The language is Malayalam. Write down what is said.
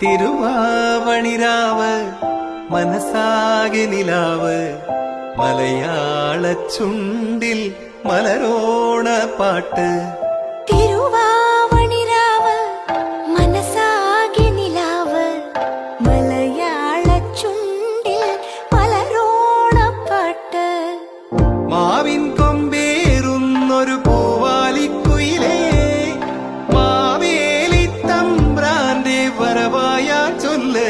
തിരുവാവണിരാവ് മനസ്സാകെ നിലാവ് മലയാള ചുണ്ടിൽ മലരോണ പാട്ട്. തിരുവാവണിരാവ് മനസ്സാകെ നിലാവ് മലയാള ചുണ്ടിൽ മലരോണപ്പാട്ട്. മാവിൻ കൊമ്പേറുന്നൊരു പൂവാലിക്കുയിലേ മാവേലി തമ്പ്രാന്റെ വരവായ ചൊല്ല്.